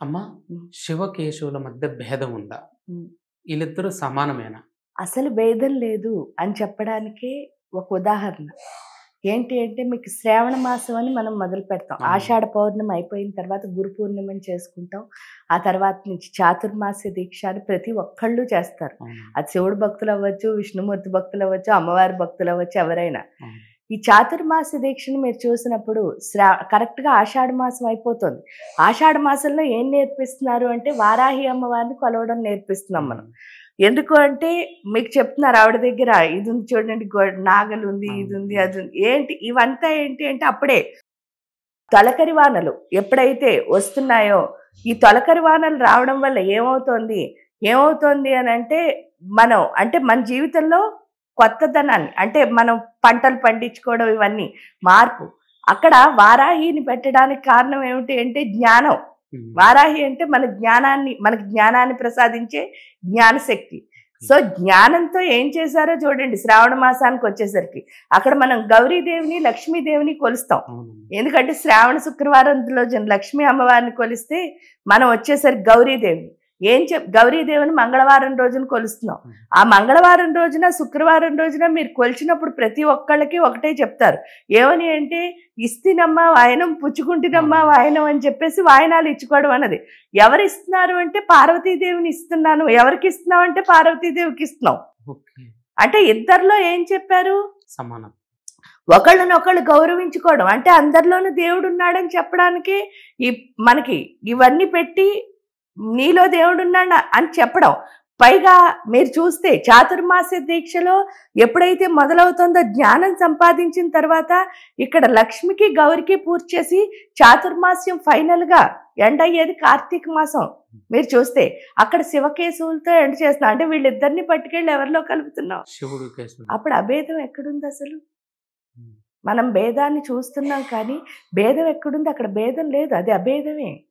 అమ్మ, హ్మ్. శివకేశవుల మధ్య భేదం ఉందా? హ్మ్. ఈళ్ళిద్దరూ సమానమేనా? అసలు భేదం లేదు అని చెప్పడానికే ఒక ఉదాహరణ. ఏంటి అంటే మీకు శ్రావణ మాసం అని మనం మొదలు పెడతాం. అవును. ఆషాఢ పౌర్ణమి అయిపోయిన తర్వాత గురు పూర్ణిమని చేసుకుంటాం. ఆ తర్వాత నుంచి చాతుర్మాస్య దీక్ష అని ప్రతి ఒక్కళ్ళు చేస్తారు. అవును. అది శివుడు భక్తులవ్వచ్చు, విష్ణుమూర్తి భక్తులవ్వచ్చు, అమ్మవారి భక్తులవ్వచ్చు ఎవరైనా. అవును. ఈ చాతుర్మాస్య దీక్షను మీరు చూసినప్పుడు కరెక్ట్‌గా ఆషాఢ మాసం అయిపోతుంది. ఆషాఢ మాసంలో ఏం నేర్పిస్తున్నారు అంటే వారాహి అమ్మవారిని కొలవడం నేర్పిస్తున్నాం మనం. ఎందుకు అంటే మీకు చెప్తున్నారు ఆవిడ దగ్గర ఇది ఉంది చూడండి నాగలుంది, అవును. ఇదుంది, అదుంది. ఏంటి ఇవంతా ఏంటి అంటే అప్పుడే తొలకరి వానలు ఎప్పుడైతే వస్తున్నాయో, ఈ తొలకరి వానలు రావడం వల్ల ఏమవుతోంది అనంటే అంటే మన జీవితంలో కొత్తదనాన్ని అంటే మనం పంటలు పండించుకోవడం ఇవన్నీ మార్పు. అక్కడ వారాహిని పెట్టడానికి కారణం ఏమిటి అంటే జ్ఞానం. వారాహి అంటే మనకి జ్ఞానాన్ని ప్రసాదించే జ్ఞానశక్తి. సో, జ్ఞానంతో ఏం చేశారో చూడండి శ్రావణ మాసానికొచ్చేసరికి. అక్కడ మనం గౌరీదేవిని, లక్ష్మీదేవిని కొలుస్తాం. అవును. ఎందుకంటే శ్రావణ శుక్రవారం రోజున లక్ష్మీ అమ్మవారిని కొలిస్తే మనం వచ్చేసరికి గౌరీదేవిని. గౌరీదేవిని మంగళవారం రోజున కొలుస్తున్నాం. ఆ మంగళవారం రోజున, శుక్రవారం రోజున మీరు కొలిచినప్పుడు ప్రతి ఒక్కళ్ళకి ఒకటే చెప్తారు. ఏమని అంటే ఇస్తినమ్మా వాయనం, పుచ్చుకుంటినమ్మా వాయనం అని చెప్పేసి వాయనాలు ఇచ్చుకోవడం అన్నది. ఎవరిస్తున్నారు అంటే పార్వతీదేవిని ఇస్తున్నాను. ఎవరికి ఇస్తున్నావు అంటే పార్వతీదేవికి ఇస్తున్నాం. ఓకే. అంటే ఇద్దరిలో ఏం చెప్పారు? సమానం. ఒకళ్ళనొకళ్ళు గౌరవించుకోవడం. అంటే అందరిలోనూ దేవుడున్నాడని చెప్పడానికి మనకి ఇవన్నీ పెట్టి నీలో దేవుడున్నాడు అని చెప్పడం. పైగా మీరు చూస్తే చాతుర్మాస్య దీక్షలో ఎప్పుడైతే మొదలవుతుందో జ్ఞానం సంపాదించిన తర్వాత ఇక్కడ లక్ష్మికి గౌరికి పూజ చేసి చాతుర్మాస్యం ఫైనల్గా ఎండ్ అయ్యేది కార్తీక మాసం. మీరు చూస్తే అక్కడ శివకేశవులతో ఎండ్ చేస్తున్నాం. అంటే వీళ్ళిద్దరిని పట్టుకెళ్ళి ఎవరిలో కలుపుతున్నాం? శివుడు కేశవుడు. అప్పుడు అభేదం ఎక్కడుంది అసలు? మనం భేదాన్ని చూస్తున్నాం కానీ భేదం ఎక్కడుంది? అక్కడ భేదం లేదు. అది అభేదమే.